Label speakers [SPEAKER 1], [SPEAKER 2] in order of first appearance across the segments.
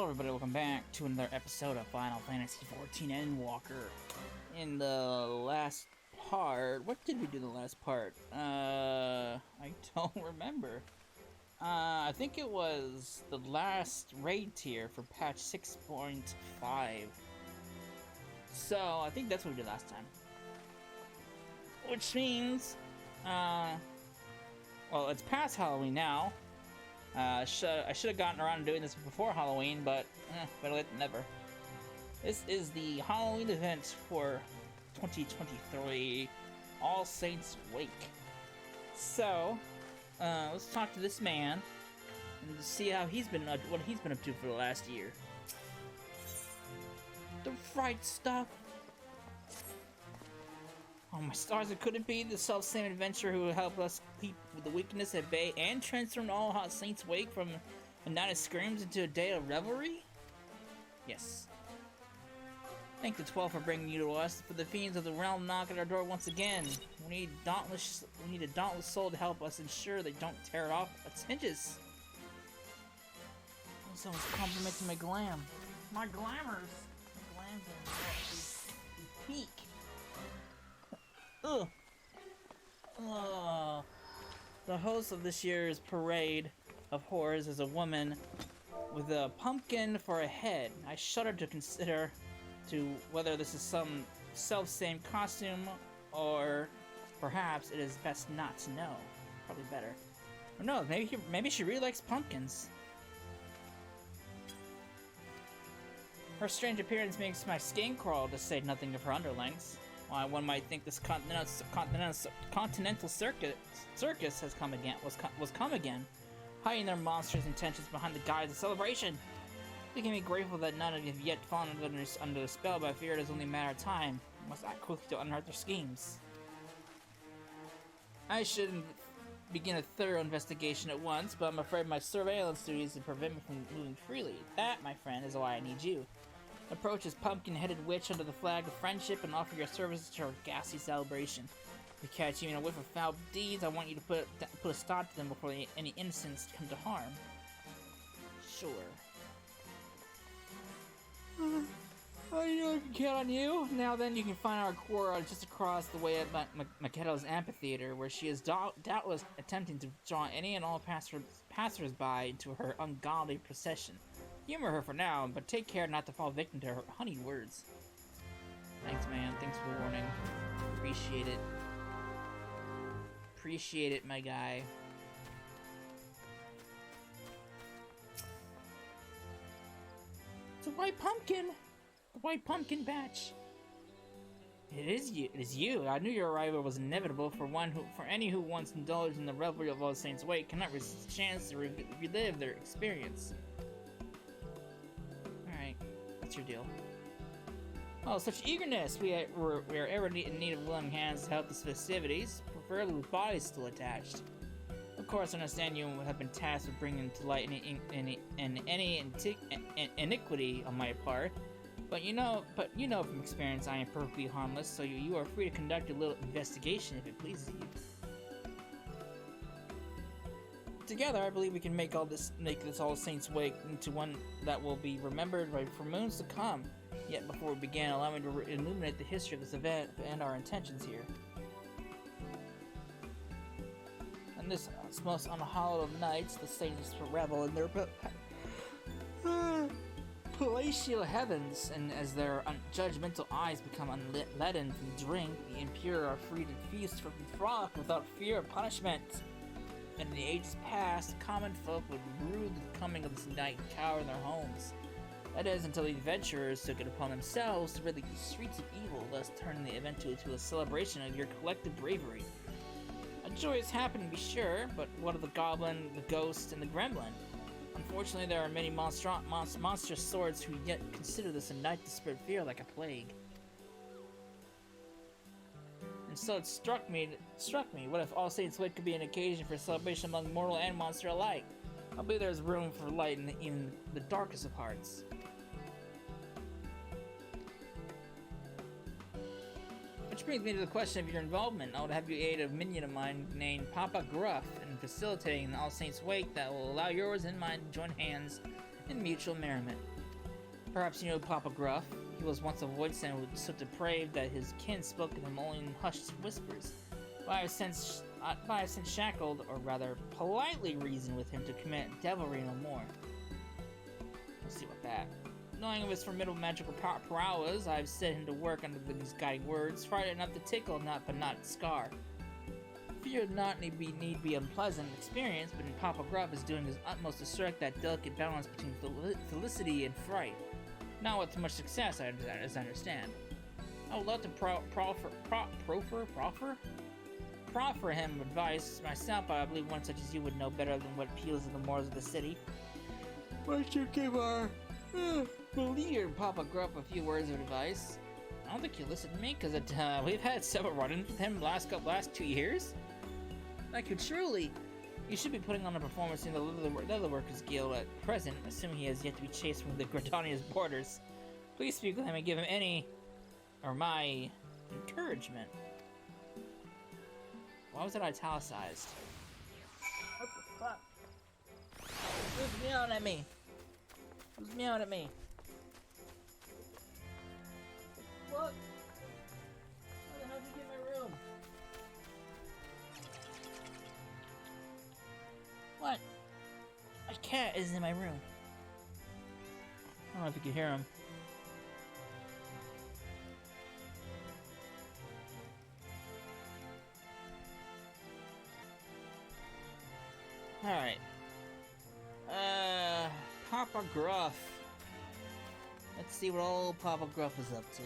[SPEAKER 1] Hello everybody, welcome back to another episode of Final Fantasy XIV Endwalker. In the last part... What did we do in the last part? I don't remember. I think it was the last raid tier for patch 6.5. So, I think that's what we did last time. Which means... well, it's past Halloween now. I should have gotten around to doing this before Halloween, but better late than never. This is the Halloween event for 2023, All Saints Wake. So, let's talk to this man and see how he's been, what he's been up to for the last year. The fright stuff. Oh my stars, it couldn't be the self-same adventurer who would help us keep the weakness at bay and transform all Hot Saints Wake from a night of screams into a day of revelry? Yes. Thank the 12 for bringing you to us, for the fiends of the realm knock at our door once again. We need a dauntless soul to help us ensure they don't tear it off its hinges. Someone's complimenting my glam. My glamours! My glam's in peak. Ugh. The host of this year's parade of horrors is a woman with a pumpkin for a head. I shudder to consider whether this is some self-same costume, or perhaps it is best not to know. Probably better. Or no, maybe she really likes pumpkins. Her strange appearance makes my skin crawl, to say nothing of her underlings. Why, one might think this continental circus has come again, was come again, hiding their monstrous intentions behind the guise of celebration. We can be grateful that none have yet fallen under the spell, but I fear it is only a matter of time. We must act quickly to unearth their schemes. I should begin a thorough investigation at once, but I'm afraid my surveillance duties will prevent me from moving freely. That, my friend, is why I need you. Approach this pumpkin-headed witch under the flag of friendship and offer your services to our ghastly celebration. If you catch you in a whiff of foul deeds, I want you to put a stop to them before any innocents come to harm. Sure. I know I can count on you. Now then, you can find our core just across the way at Maketo's amphitheater, where she is doubtless attempting to draw any and all passers-by into her ungodly procession. Humor her for now, but take care not to fall victim to her honeyed words. Thanks, man. Thanks for the warning. Appreciate it. Appreciate it, my guy. It's a white pumpkin! The white pumpkin batch! It is you. It is you. I knew your arrival was inevitable for any who once indulged in the revelry of All Saints Wake cannot resist a chance to relive their experience. What's your deal? Oh, such eagerness! We are ever in need of willing hands to help these festivities, preferably with bodies still attached. Of course, I understand you would have been tasked with bringing to light any iniquity on my part, but you know from experience I am perfectly harmless, so you are free to conduct a little investigation if it pleases you. Together, I believe we can make this All Saints Wake into one that will be remembered for moons to come. Yet before we begin, allow me to illuminate the history of this event and our intentions here. On this most unhallowed of nights, the saints revel in their palatial heavens, and as their judgmental eyes become unleadened from drink, the impure are free to feast from frolic without fear of punishment. And in the ages past, common folk would rue the coming of this night and cower in their homes. That is, until the adventurers took it upon themselves to rid the streets of evil, thus turning the event into a celebration of your collective bravery. A joyous happening, to be sure, but what of the goblin, the ghost, and the gremlin? Unfortunately, there are many monstrous swords who yet consider this a night to spread fear like a plague. And so it struck me, what if All Saints Wake could be an occasion for celebration among mortal and monster alike? I believe there's room for light in even the darkest of hearts. Which brings me to the question of your involvement. I would have you aid a minion of mine named Papa Gruff in facilitating the All Saints Wake that will allow yours and mine to join hands in mutual merriment. Perhaps you know Papa Gruff. He was once a voice and was so depraved that his kin spoke of him only in hushed whispers. But I have since shackled, or rather, politely reasoned with him to commit devilry no more. Let's see what that. Knowing of his formidable magical prowess, I've set him to work under these guiding words, fright enough to tickle, but not scar. Fear does not need be unpleasant experience, but Papa Gruff is doing his utmost to strike that delicate balance between felicity and fright. Not with much success, as I understand. I would love to proffer him advice myself, but I believe one such as you would know better than what appeals to the morals of the city. Why should you give our leader, Papa Gruff, a few words of advice? I don't think you listened to me, because we've had several run-ins with him last 2 years. Like, you should be putting on a performance in the Leatherworkers Guild at present, assuming he has yet to be chased from the Gridania's borders. Please speak with him and give him my encouragement. Why was it italicized? What the fuck? Who's meowing at me? Who's meowing at me? What? How the hell did you get in my room? What? A cat is in my room. I don't know if you can hear him. Alright. Papa Gruff. Let's see what old Papa Gruff is up to.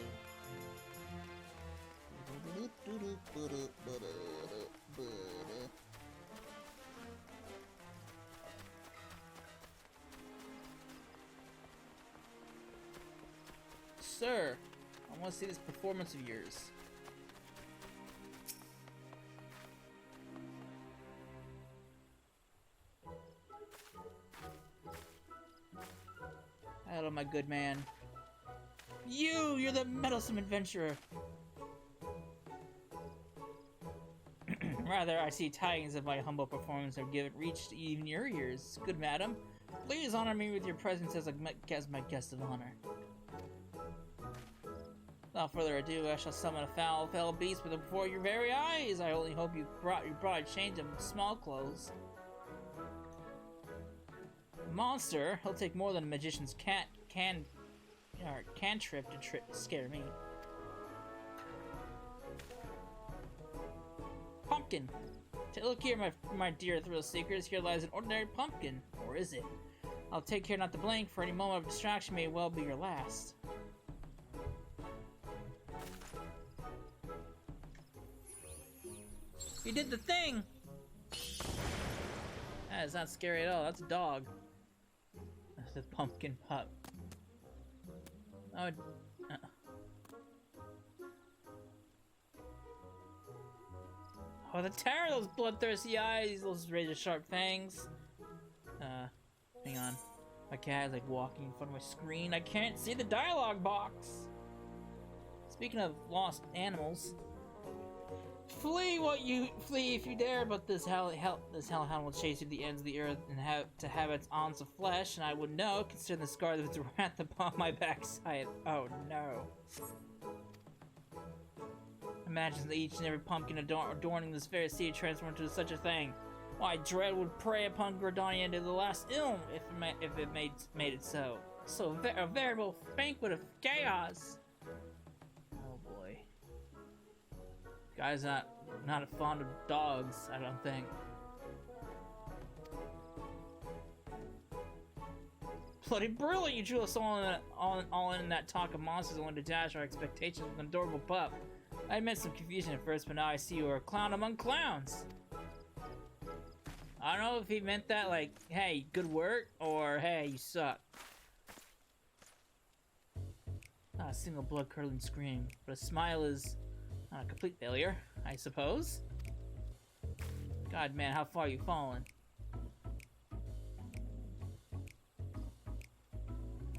[SPEAKER 1] Sir, I want to see this performance of yours. Hello, my good man. You're the meddlesome adventurer. Rather, I see tidings of my humble performance have reached even your ears. Good madam, please honor me with your presence as my guest of honor. Without further ado, I shall summon a foul beast before your very eyes. I only hope you brought a change of small clothes. Monster, he'll take more than a magician's cantrip to scare me. Pumpkin. Look here, my dear thrill seekers. Here lies an ordinary pumpkin, or is it? I'll take care not to blink, for any moment of distraction may well be your last. You did the thing! That is not scary at all. That's a dog. That's a pumpkin pup. Oh. Oh, the terror! Those bloodthirsty eyes, those razor-sharp fangs. Hang on. My cat is like walking in front of my screen. I can't see the dialogue box. Speaking of lost animals. Flee if you dare, but this hellhound will chase you to the ends of the earth and have its ounce of flesh, and I would know, considering the scar of its wrath upon my backside. Oh no. Imagine that each and every pumpkin adorning this fair city transformed into such a thing. Why, dread would prey upon Gridania into the last ilm if it made it so. So a veritable banquet of chaos. Oh boy. Guy's not fond of dogs, I don't think. Bloody brilliant! You drew us all in that talk of monsters only to dash our expectations with an adorable pup. I admit some confusion at first, but now I see you are a clown among clowns. I don't know if he meant that like, hey, good work, or hey, you suck. Not a single blood-curdling scream, but a smile is not a complete failure, I suppose. God, man, how far you fallen?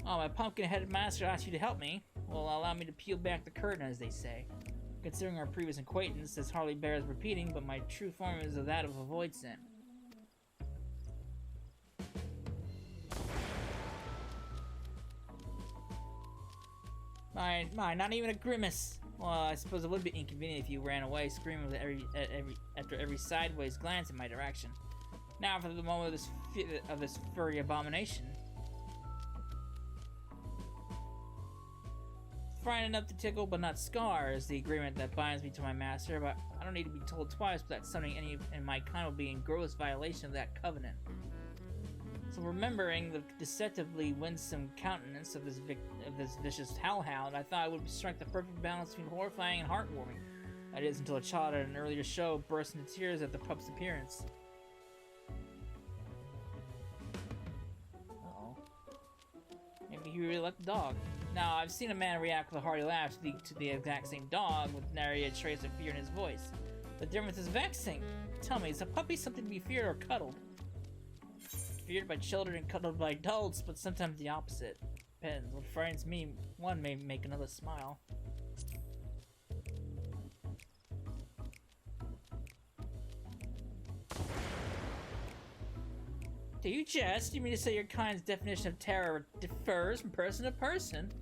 [SPEAKER 1] Oh, my pumpkin-headed master asked you to help me. Well, allow me to peel back the curtain, as they say. Considering our previous acquaintance, this hardly bears repeating, but my true form is that of a void scent. Mine, not even a grimace. Well, I suppose it would be inconvenient if you ran away, screaming after every sideways glance in my direction. Now for the moment of this furry abomination. Fright enough to tickle, but not scar, is the agreement that binds me to my master, but I don't need to be told twice that summoning any in my kind will be in gross violation of that covenant. So remembering the deceptively winsome countenance of this vicious hellhound, I thought I would strike the perfect balance between horrifying and heartwarming. That is, until a child at an earlier show burst into tears at the pup's appearance. Uh-oh. Maybe he really liked the dog. Now, I've seen a man react with a hearty laugh to the exact same dog, with nary a trace of fear in his voice. The difference is vexing. Tell me, is a puppy something to be feared or cuddled? Feared by children and cuddled by adults, but sometimes the opposite. Depends. What frightens me, one may make another smile. Do you jest? You mean to say your kind's definition of terror differs from person to person?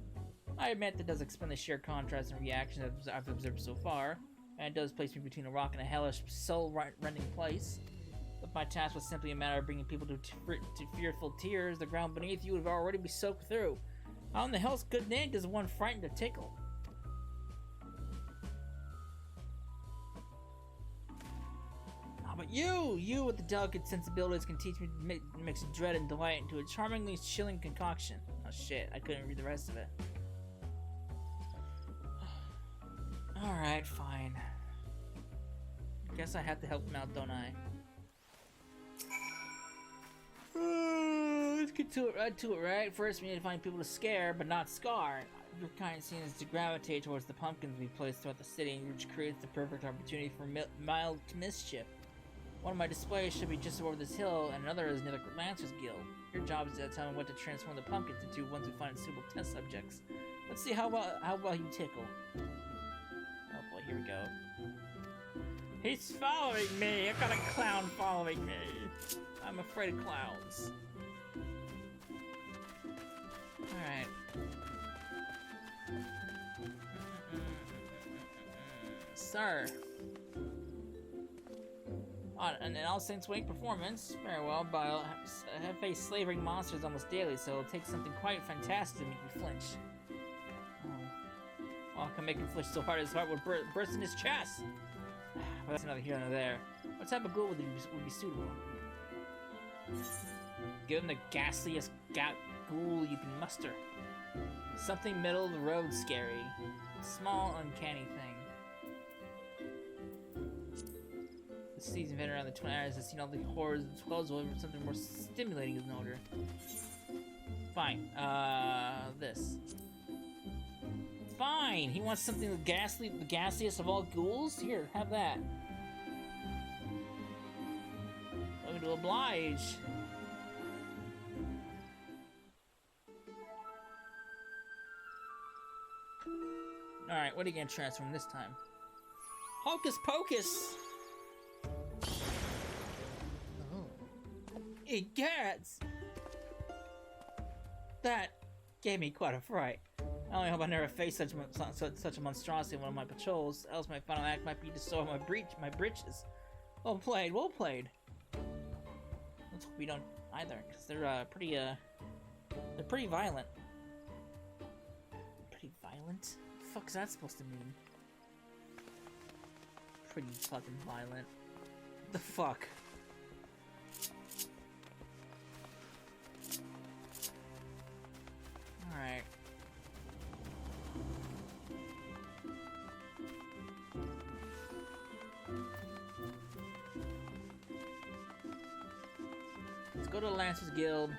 [SPEAKER 1] I admit that does explain the sheer contrast in reactions I've observed so far, and it does place me between a rock and a hellish, soul-rending place. If my task was simply a matter of bringing people to fearful tears, the ground beneath you would already be soaked through. How in the hell's good name does one frighten to tickle? Oh, but you with the delicate sensibilities can teach me to mix dread and delight into a charmingly chilling concoction. Oh shit, I couldn't read the rest of it. Alright, fine. Guess I have to help him out, don't I? Let's get to it, right? First, we need to find people to scare, but not scar. Your kind seems to gravitate towards the pumpkins we placed throughout the city, which creates the perfect opportunity for mild mischief. One of my displays should be just over this hill, and another is near the Lancer's Guild. Your job is to tell me what to transform the pumpkins into once we find suitable test subjects. Let's see how well you tickle. Oh boy, here we go. He's following me! I've got a clown following me! I'm afraid of clowns. Alright. Sir. An All Saints Wake performance? Very well, but I have faced slavering monsters almost daily, so it'll take something quite fantastic to make me flinch. Oh. I can make him flinch so hard his heart would burst in his chest! Well, that's another here and there. What type of ghoul would be suitable? Give him the ghastliest ghoul you can muster. Something middle of the road scary. Small, uncanny thing. The seasoned veteran around the 20 hours has seen all the horrors of 12s over something more stimulating is in order. Fine. This. Fine! He wants something the ghastliest of all ghouls? Here, have that. Looking to oblige. Alright, what are you gonna transform this time? Hocus pocus! Oh. Egads! That gave me quite a fright. I only hope I never face such a monstrosity in one of my patrols, else my final act might be to soil my breeches. Well played, well played. Let's hope we don't either, because they're pretty violent. Pretty violent? What the fuck's that supposed to mean? Pretty fucking violent. What the fuck? Alright. Let's go to the Lancer's Guild.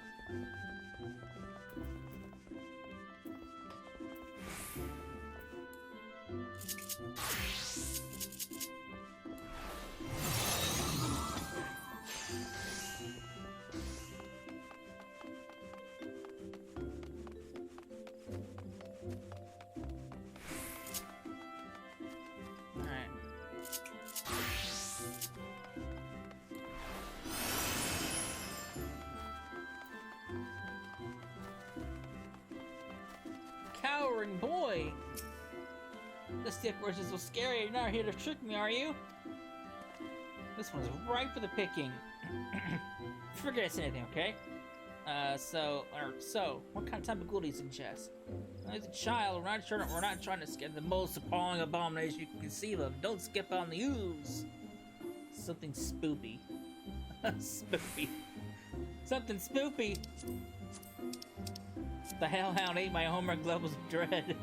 [SPEAKER 1] boy! This stick version is so scary. You're not here to trick me, are you? This one's right for the picking. Forget I said anything, okay? So, what kind of type of ghoul do you suggest? As a child, we're not trying to scare the most appalling abomination you can conceive of. Don't skip on the ooze. Something spoopy. Spoopy. Something spoopy. The hellhound ate my homework levels of dread.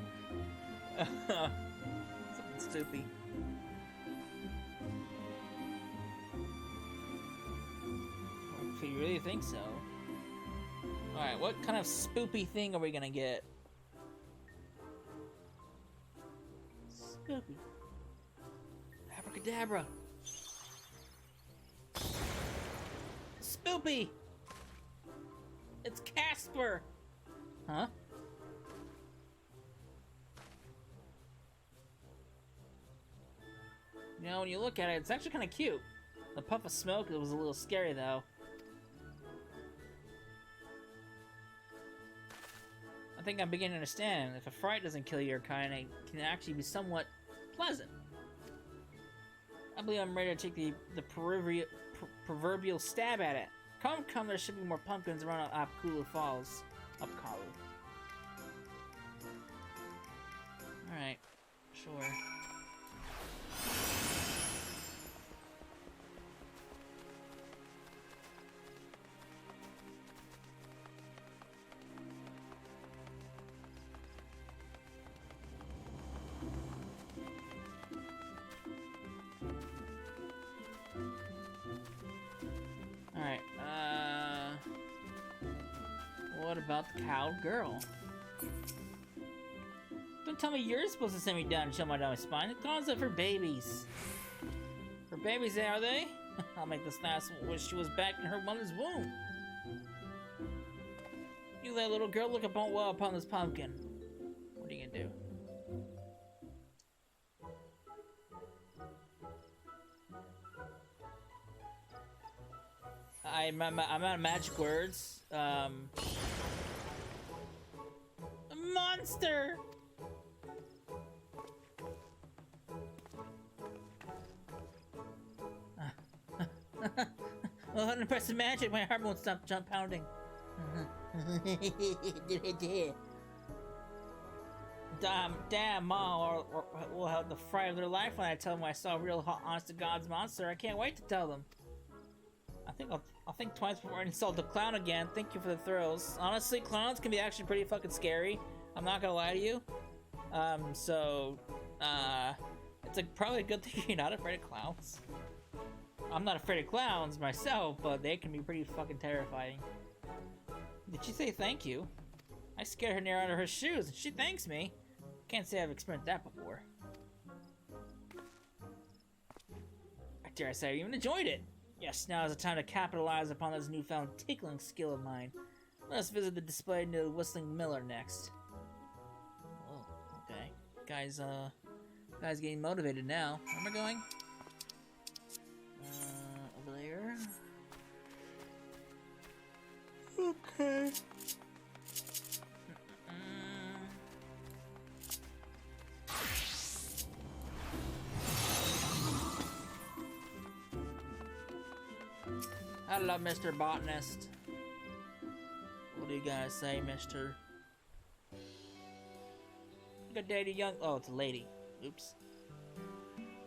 [SPEAKER 1] Something spoopy. If you really think so. Alright, what kind of spoopy thing are we gonna get? Spoopy. Abracadabra. Spoopy! It's Casper! Huh? You know, when you look at it, it's actually kind of cute. The puff of smoke, it was a little scary though. I think I'm beginning to understand. If a fright doesn't kill your kind, it can actually be somewhat pleasant. I believe I'm ready to take the proverbial stab at it. Come, there should be more pumpkins around Apkulu Falls. Upkalu. Alright, sure. Alright, what about the cowed girl? Don't tell me you're supposed to send me down and chill my down my spine. The clowns are for babies. For babies, are they? I'll make this last wish she was back in her mother's womb. You that little girl look upon this pumpkin. What are you gonna do? I'm out of magic words. A monster! Well, unimpressive magic, my heart won't stop pounding. Damn, Mom will have the fright of their life when I tell them I saw a real honest-to-God's monster. I can't wait to tell them. I'll think twice before I insult the clown again. Thank you for the thrills. Honestly, clowns can be actually pretty fucking scary. I'm not gonna lie to you. It's probably a good thing you're not afraid of clowns. I'm not afraid of clowns myself, but they can be pretty fucking terrifying. Did she say thank you? I scared her near out of her shoes, and she thanks me. Can't say I've experienced that before. I dare say I even enjoyed it. Yes, now is the time to capitalize upon this newfound tickling skill of mine. Let us visit the display near the Whistling Miller next. Oh, okay. Guys getting motivated now. Where am I going? Over there. Okay. Hello, Mr. Botanist. What do you guys say, mister? Good day to young... Oh, it's a lady. Oops.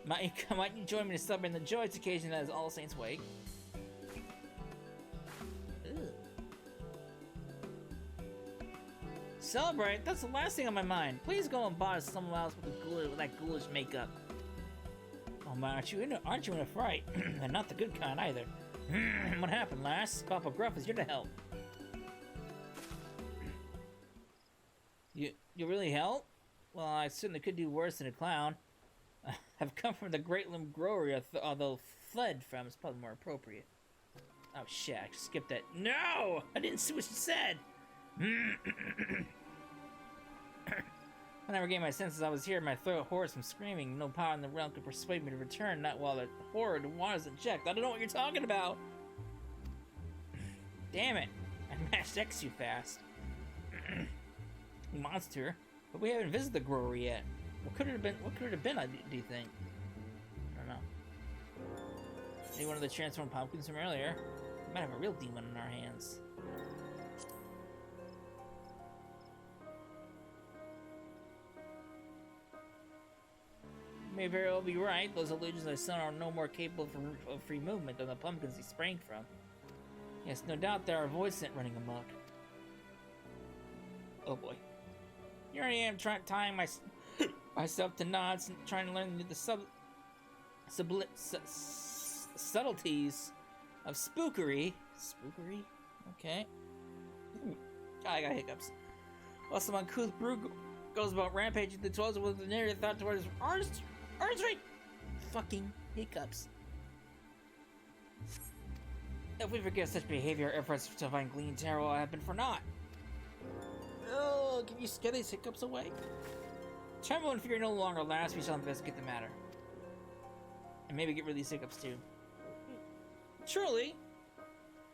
[SPEAKER 1] Might you join me to celebrate the joyous occasion that is All Saints' Wake? Ew. Celebrate? That's the last thing on my mind. Please go and buy someone else with that ghoulish makeup. Oh man, aren't you in a fright? And not the good kind either. What happened, lass? Papa Gruff is here to help. You really help? Well, I certainly could do worse than a clown. I've come from the Great Limb Grower, although fled from is probably more appropriate. Oh shit, I skipped that. No! I didn't see what you said! When I regained my senses, I was here, my throat hoarse from screaming. No power in the realm could persuade me to return, not while the horrid waters in check. I don't know what you're talking about! Damn it! I mashed X too fast. Monster. But we haven't visited the grower yet. What could it have been? What could it have been? Do you think? I don't know. Maybe one of the transformed pumpkins from earlier. We might have a real demon in our hands. You may very well be right. Those illusions I saw are no more capable of free movement than the pumpkins they sprang from. Yes, no doubt there are void scent running amok. Oh boy. Here I am tying myself to knots and trying to learn the subtleties of spookery. Spookery? Okay. I got hiccups. While some uncouth brew goes about rampaging the toils with an area thought towards artistry. Fucking hiccups. If we forget such behavior, efforts to find Glean Terror will happen for naught. Oh, can you scare these hiccups away? Tremble and fear no longer lasts. We shall investigate the matter. And maybe get rid of these hiccups too. Truly,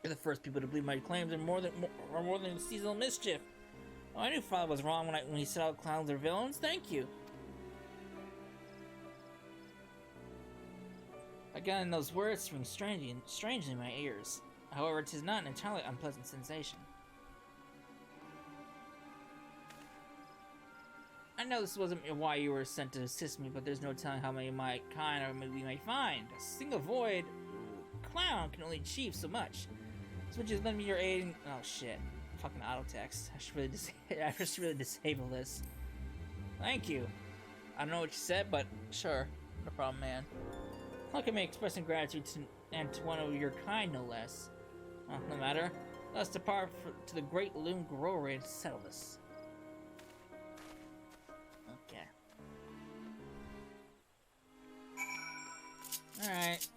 [SPEAKER 1] you're the first people to believe my claims are more than seasonal mischief. Oh, I knew Father was wrong when he said all clowns are villains. Thank you. Again, those words ring strangely in my ears. However, it is not an entirely unpleasant sensation. I know this wasn't why you were sent to assist me, but there's no telling how many kind or we may find. A single void clown can only achieve so much. So would you lend me your aid in... Oh shit. Fucking auto text. I should really disable this. Thank you. I don't know what you said, but sure. No problem, man. Look at me expressing gratitude to one of your kind, no less. Well, no matter. Let's depart to the great loom grower and settle this. Okay. Alright.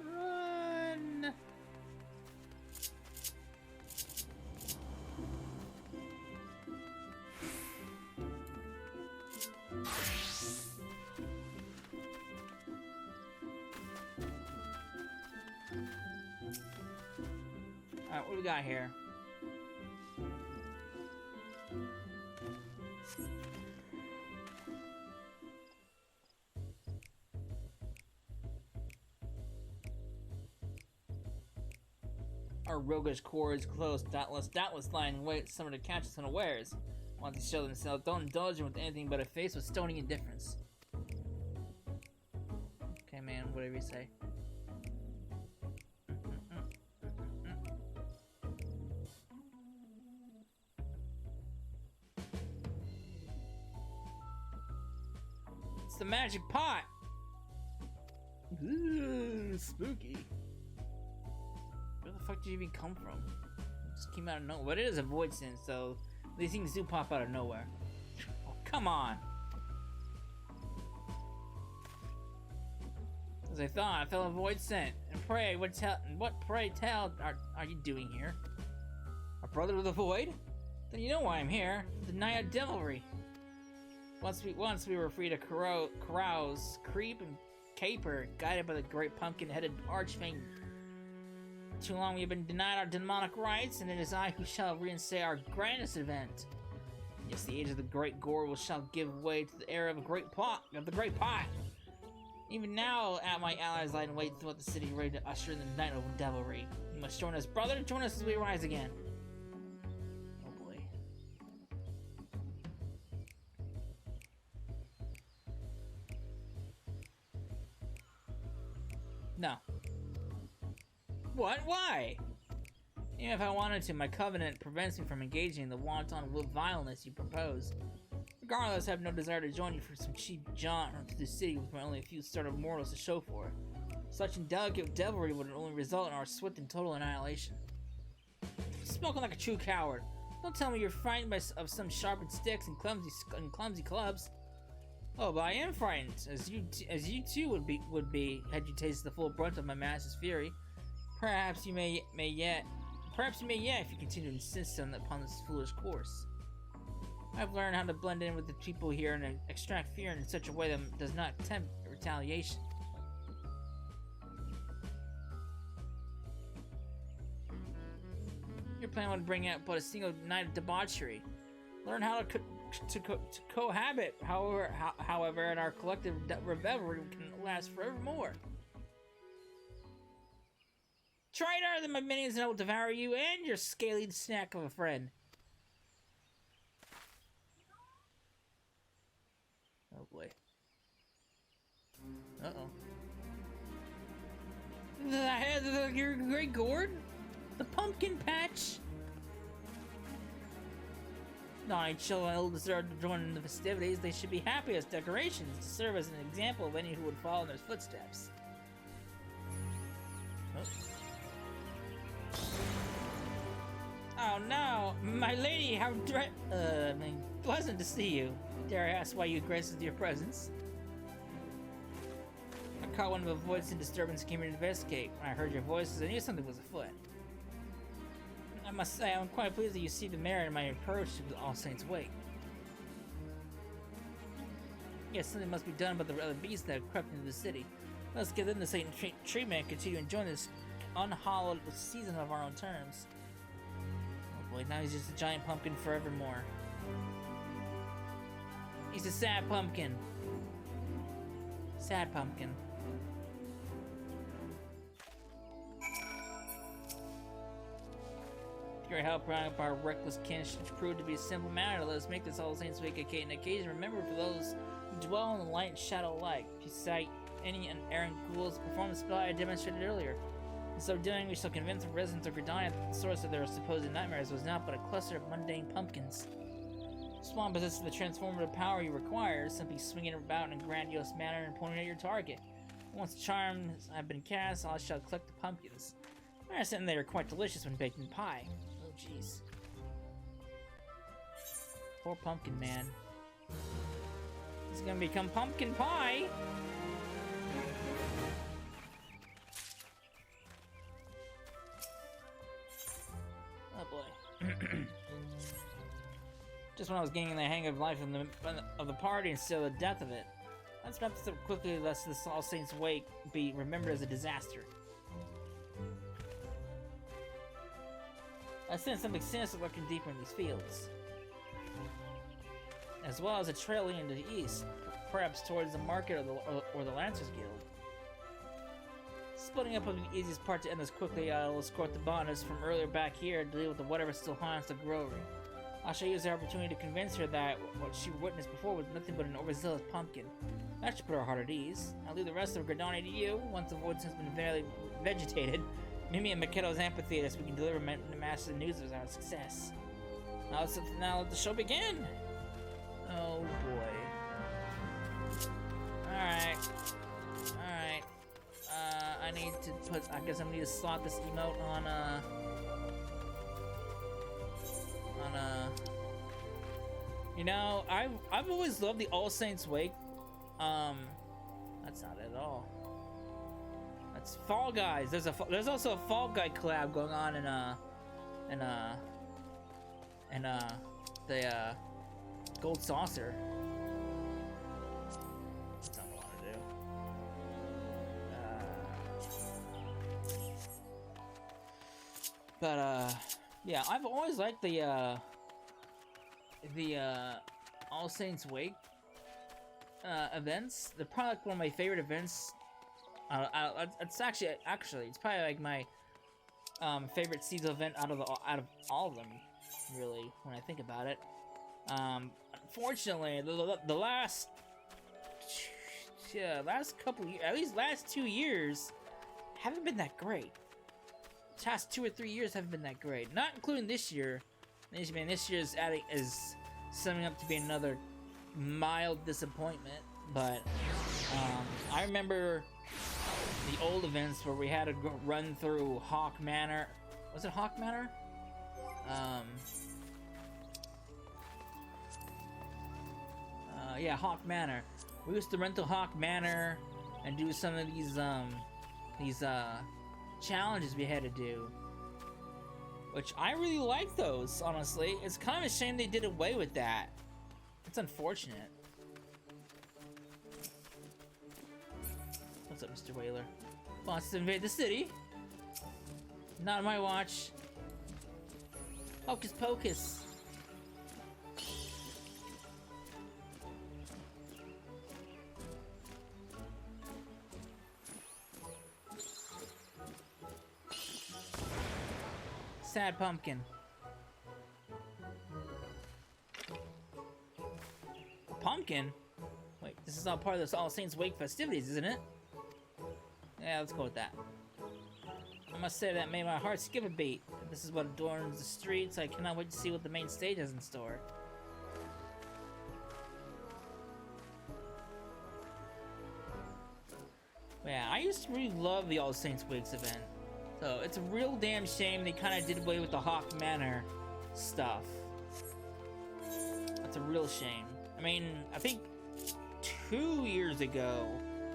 [SPEAKER 1] Run! Alright, what do we got here? Our roguish core is close, doubtless lying in wait someone to catch us unawares. Want to show themselves, don't indulge them with anything but a face with stony indifference. Okay, man, whatever you say. It's the magic pot! Ooh, spooky. Where the fuck did you even come from? It just came out of nowhere. But it is a void scent, so these things do pop out of nowhere. Oh, come on! As I thought, I felt a void scent. And pray, what pray tell are you doing here? A brother of the void? Then you know why I'm here. To deny our devilry. Once we were free to carouse, creep, and caper, guided by the great pumpkin-headed archfang. Too long we have been denied our demonic rights, and it is I who shall reinstate our grandest event. Yes, the age of the great gore shall give way to the era of the great pot. Even now, at my allies lie in wait throughout the city, ready to usher in the night of devilry. You must join us, brother. Join us as we rise again. Oh boy. No. What? Why? Even if I wanted to, my covenant prevents me from engaging in the wanton vileness you propose. Regardless, I have no desire to join you for some cheap jaunt to the city with only a few startled mortals to show for it. Such indelicate devilry would only result in our swift and total annihilation. Spoken like a true coward. Don't tell me you're frightened of some sharpened sticks and clumsy clubs. Oh, but I am frightened, as you too would be had you tasted the full brunt of my master's fury. Perhaps you may yet if you continue to insist upon this foolish course. I've learned how to blend in with the people here and extract fear in such a way that does not tempt retaliation. Your plan would bring out but a single night of debauchery. Learn how to cohabit. However, and our collective revelry can last forevermore. Try it harder than my minions, and I will devour you and your scaly snack of a friend. Oh boy. Uh-oh. Your great gourd? The pumpkin patch? No, children elders are joining the festivities. They should be happy as decorations to serve as an example of any who would follow in their footsteps. Oh no, my lady, how pleasant to see you. Dare I ask why you graced your presence? I caught one of the voices in disturbance and came here to investigate. When I heard your voices, I knew something was afoot. I must say, I'm quite pleased that you see the merit in my approach to the All Saints' Wake. Yes, something must be done about the other beasts that have crept into the city. Let's give them the same treatment and continue enjoying this unhallowed season of our own terms. Oh boy, now he's just a giant pumpkin forevermore. He's a sad pumpkin. Sad pumpkin. Your help rounding up our reckless kin should prove to be a simple matter. Let us make this All Saints' Wake an occasion. Remember, for those who dwell in the light and shadow alike, if you sight any unerring ghouls, perform the spell I demonstrated earlier. In so doing, we shall convince the residents of Gridania that the source of their supposed nightmares was not but a cluster of mundane pumpkins. Spawn possesses the transformative power you require, simply swinging about in a grandiose manner and pointing at your target. Once the charms have been cast, I shall collect the pumpkins. I understand they are quite delicious when baked in pie. Oh jeez. Poor pumpkin man. He's gonna become pumpkin pie! Oh boy. Just when I was gaining the hang of life of the party instead of the death of it. Let's wrap this up quickly lest this All Saints' Wake be remembered as a disaster. I sense something sinister lurking deeper in these fields. As well as a trail leading to the east, perhaps towards the market or the Lancers Guild. Splitting up will be the easiest part to end this quickly. I'll escort the bonus from earlier back here to deal with whatever still haunts the Grovery. I shall use the opportunity to convince her that what she witnessed before was nothing but an overzealous pumpkin. That should put her heart at ease. I'll leave the rest of Gridania to you. Once the void has been fairly vegetated, meet me at Makedo's amphitheater so we can deliver the master news of our success. Now let the show begin! Oh boy. Alright. Alright. I need to put, I guess I need to slot this emote on, you know, I've always loved the All Saints Wake. That's not it at all. That's Fall Guys. There's also a Fall Guy collab going on in the Gold Saucer. That's not what I want to do. But yeah, I've always liked the All Saints Wake events. They're probably like one of my favorite events. It's actually it's probably like my favorite seasonal event out of all of them, really, when I think about it. Unfortunately, the last couple years, at least last 2 years, haven't been that great. The past 2 or 3 years haven't been that great. Not including this year. This year is summing up to be another mild disappointment. But I remember the old events where we had to run through Hawk Manor. Was it Hawk Manor? Yeah, Hawk Manor. We used to run through Hawk Manor and do some of these challenges we had to do, which I really like those, honestly. It's kind of a shame they did away with that. It's unfortunate. What's up, Mr. Whaler? Wants to invade the city. Not on my watch. Hocus pocus. Sad pumpkin. A pumpkin? Wait, this is all part of this All Saints Wake festivities, isn't it? Yeah, let's go with that. I must say that made my heart skip a beat. This is what adorns the streets. I cannot wait to see what the main stage has in store. Yeah, I used to really love the All Saints Wakes event. So it's a real damn shame they kind of did away with the Hawk Manor stuff. That's a real shame. I mean, I think 2 years ago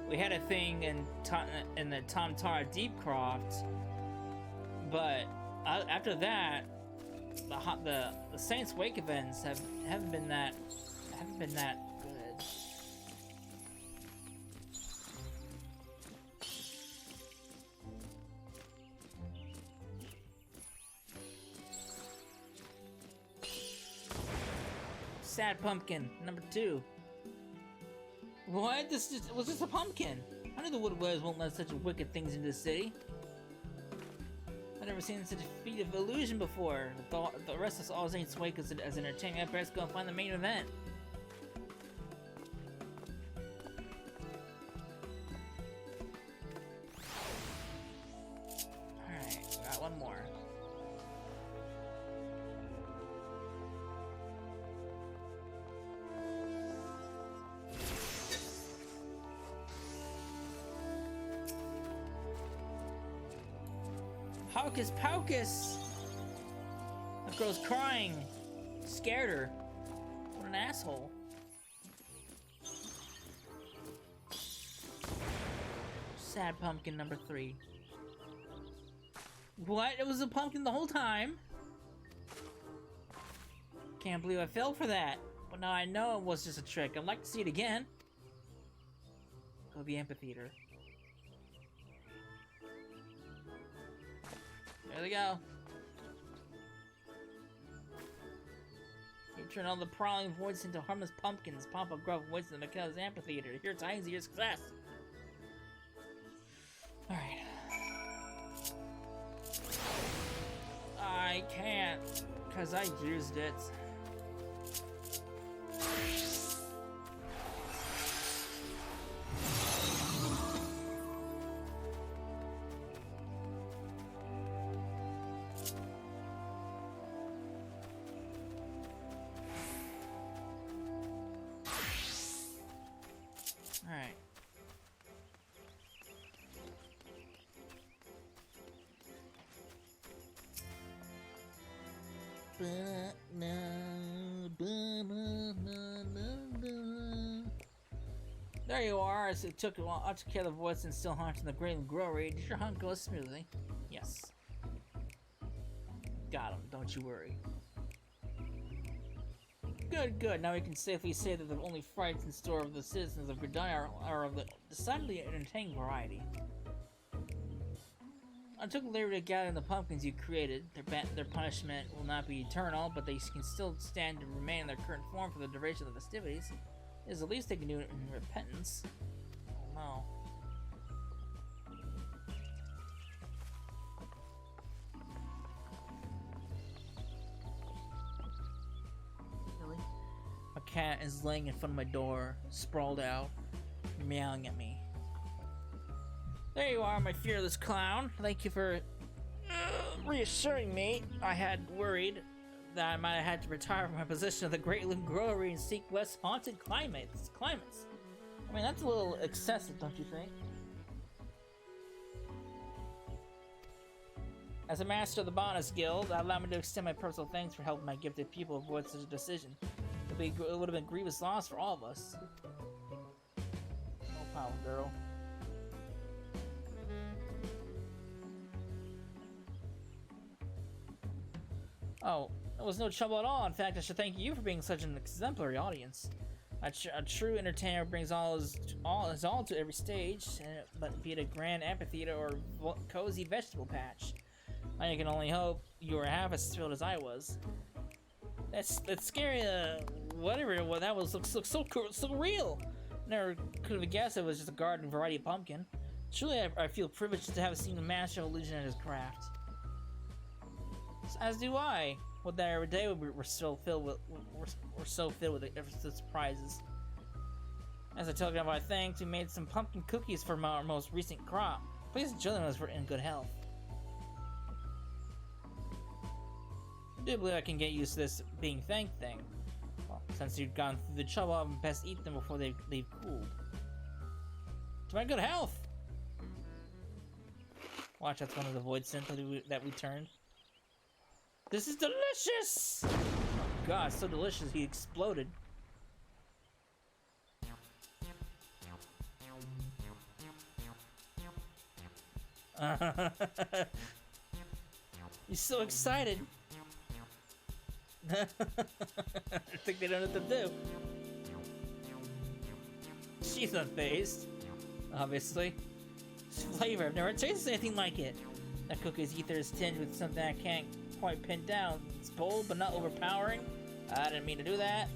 [SPEAKER 1] we had a thing in the Tara Deepcroft, but after that, the Saints Wake events haven't been that good. Sad pumpkin, number 2. What? This was just a pumpkin. I knew the Woodways won't let such wicked things into the city. I've never seen such a feat of illusion before. The rest of All Saints Wake as entertainment. I best go and find the main event. Alright, got one more. Hocus pocus! That girl's crying. Scared her. What an asshole. Sad pumpkin number 3. What? It was a pumpkin the whole time? Can't believe I fell for that. But now I know it was just a trick. I'd like to see it again. Go to the amphitheater. There they go. You turn all the prowling voids into harmless pumpkins. Pop up gruff voids in the Mikhail's amphitheater. Here ties your success. Alright. I can't, because I used it. Alright. There you are. As it took a while, I took care of the voice and still haunting the Great Glory. Did your hunt go smoothly? Yes. Got him. Don't you worry. Good, good. Now we can safely say that the only frights in store of the citizens of Gridaya are of the decidedly entertaining variety. I took liberty to gather the pumpkins you created. Their punishment will not be eternal, but they can still stand and remain in their current form for the duration of the festivities. It is the least they can do in repentance. Oh no. A cat is laying in front of my door, sprawled out, meowing at me. There you are, my fearless clown. Thank you for reassuring me. I had worried that I might have had to retire from my position of the Great Loom Growery and seek less haunted climates. I mean, that's a little excessive, don't you think? As a master of the Bonus Guild, allow me to extend my personal thanks for helping my gifted people avoid such a decision. It would have been grievous loss for all of us. No problem, girl. Oh, it was no trouble at all. In fact, I should thank you for being such an exemplary audience. A true entertainer brings his all to every stage, but be it a grand amphitheater or cozy vegetable patch. I can only hope you were half as thrilled as I was. That's scary. Whatever it was, that looks so cool, so real. Never could have guessed it was just a garden variety pumpkin. Truly, I feel privileged to have seen the master of illusion at his craft. As do I. What that every day we're so filled with the surprises. As a token of our thanks, we made some pumpkin cookies from our most recent crop. Please enjoy them as we're in good health. I do believe I can get used to this being thanked thing. Well, since you've gone through the trouble, I'd best eat them before they leave cooled. To my good health! Watch, that's one of the void synth that we turned. This is delicious! Oh god, so delicious, he exploded. He's so excited. I think they don't know what to do. She's unfazed, obviously. This flavor, I've never tasted anything like it. That cookie's ether is tinged with something I can't quite pin down. It's bold, but not overpowering. I didn't mean to do that.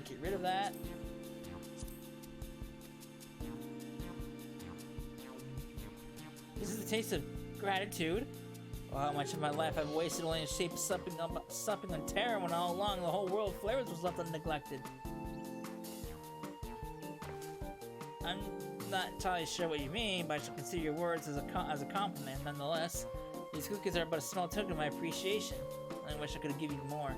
[SPEAKER 1] Get rid of that. This is the taste of gratitude. Oh, how much of my life I've wasted only in shape of supping on terror when all along the whole world of flavors was left unneglected. I'm not entirely sure what you mean, but I shall consider your words as a compliment nonetheless. These cookies are but a small token of my appreciation. I wish I could have given you more.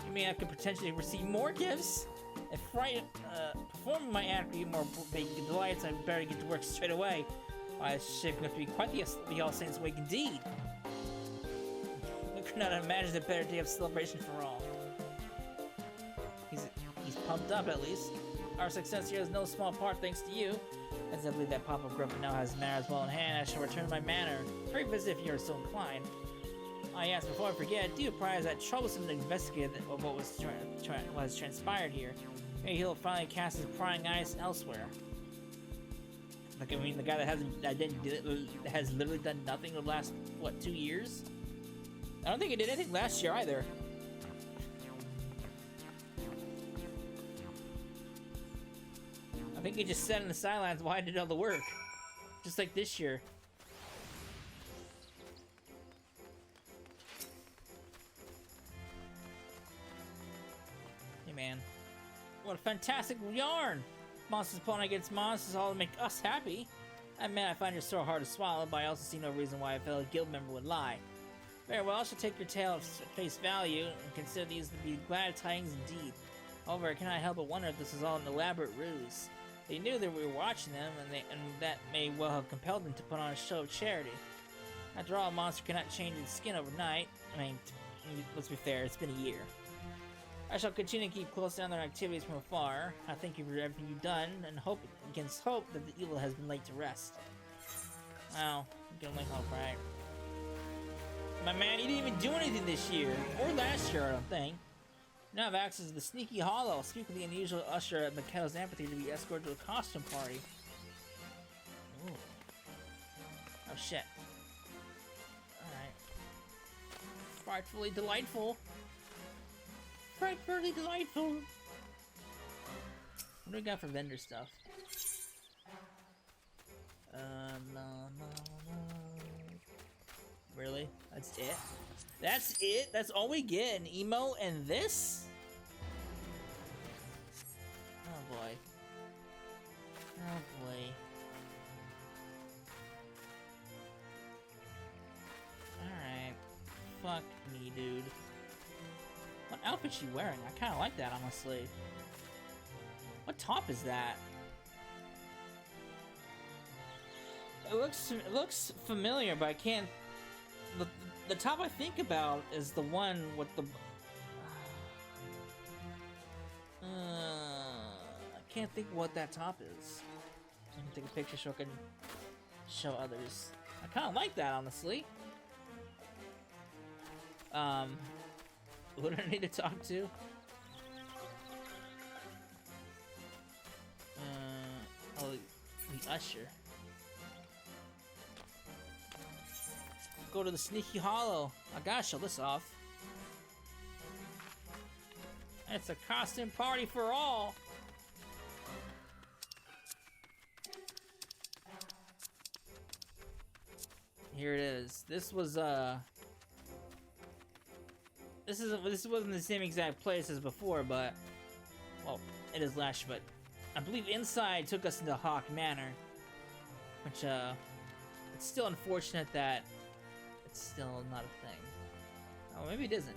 [SPEAKER 1] You mean I could potentially receive more gifts? If fright performing my act to get more bacon delights, I'd better get to work straight away. Why, this shit going to be quite the All Saints Wake indeed. I could not imagine a better day of celebration for all. He's pumped up at least. Our success here is no small part thanks to you. As I believe that Papa Grumpy now has manners well in hand, I shall return to my manor. Hurry visit if you are so inclined. Ah yes, before I forget, do apprise that troublesome investigator of what has transpired here. Maybe he'll finally cast his prying eyes elsewhere. Like, I mean, the guy that has literally done nothing the last, what, 2 years? I don't think he did anything last year either. I think he just sat in the sidelines while I did all the work. Just like this year. Hey man. What a fantastic yarn! Monsters pulling against monsters all to make us happy. I mean, I find your story hard to swallow, but I also see no reason why a fellow guild member would lie. Very well, I shall take your tale at face value and consider these to be glad tidings indeed. However, I cannot help but wonder if this is all an elaborate ruse. They knew that we were watching them, and that may well have compelled them to put on a show of charity. After all, a monster cannot change its skin overnight. I mean, let's be fair, it's been a year. I shall continue to keep close down their activities from afar. I thank you for everything you've done, and hope against hope that the evil has been laid to rest. Wow, you can link hope, right? My man, you didn't even do anything this year, or last year, I don't think. Now I have access to the Sneaky Hollow. Speak with the unusual usher at Mikado's amphitheater to be escorted to a costume party. Ooh. Oh shit. Alright. Frightfully delightful. Frightfully delightful. What do we got for vendor stuff? Really? That's it? That's it? That's all we get? An emo and this? Oh boy. Oh boy. Alright. Fuck me, dude. What outfit's she wearing? I kinda like that, honestly. What top is that? It looks familiar, but I can't... The top I think about is the one with the... I can't think what that top is. I'm gonna take a picture so I can show others. I kinda like that, honestly. Who do I need to talk to? Oh, the usher. go to the Sneaky Hollow. I gotta show this off. It's a costume party for all. Here it is. This was this wasn't the same exact place as before, but well, it is last, but I believe inside took us into Hawk Manor, which it's still unfortunate that it's still not a thing. Oh, maybe it isn't.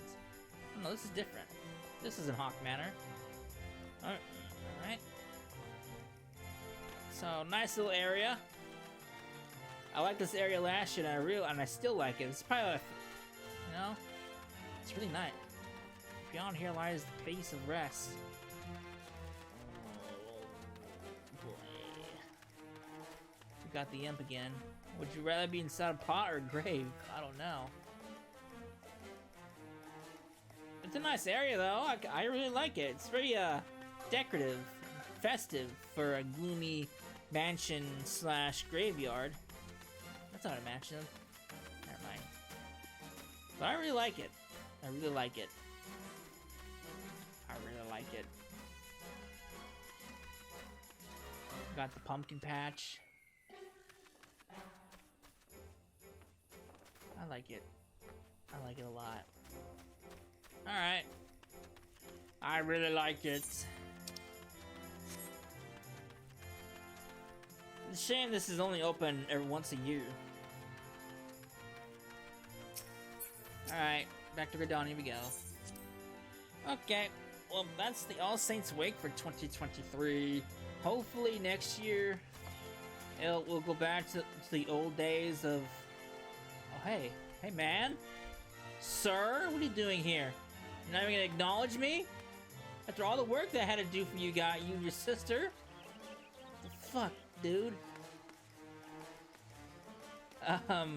[SPEAKER 1] Oh, no, this is different. This isn't Hawk Manor. Alright. So, nice little area. I liked this area last year, and I still like it. It's probably, you know, it's really nice. Beyond here lies the place of rest. Oh, boy. We got the imp again. Would you rather be inside a pot or a grave? I don't know. It's a nice area, though. I really like it. It's very decorative, festive for a gloomy mansion / graveyard. That's not a mansion. Never mind. But I really like it. I really like it. I really like it. Got the pumpkin patch. I like it. I like it a lot. Alright. I really like it. It's a shame this is only open every once a year. Alright, back to Radon, here we go. Okay, well that's the All Saints Wake for 2023. Hopefully next year we'll go back to the old days of... Oh hey, hey man! Sir, what are you doing here? You're not even gonna acknowledge me? After all the work that I had to do for you guys, you and your sister? What the fuck, dude?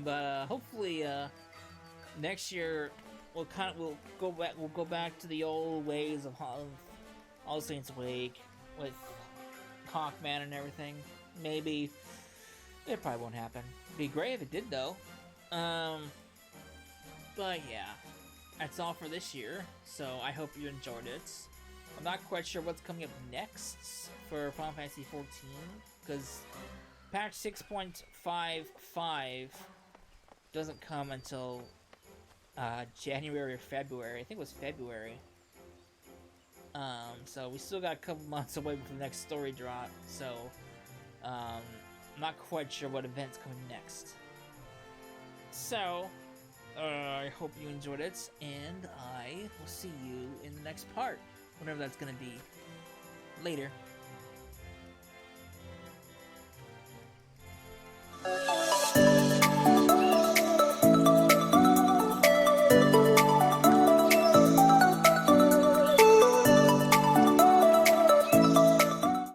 [SPEAKER 1] But hopefully next year we'll go back to the old ways of All Saints Wake with Hawkman and everything. Maybe it probably won't happen. It'd be great if it did though. But yeah, that's all for this year. So I hope you enjoyed it. I'm not quite sure what's coming up next for Final Fantasy 14 because patch 6.55 doesn't come until January or February. I think it was February. So we still got a couple months away before the next story drop. So I'm not quite sure what event's coming next. So I hope you enjoyed it, and I will see you in the next part, whatever that's gonna be. Later.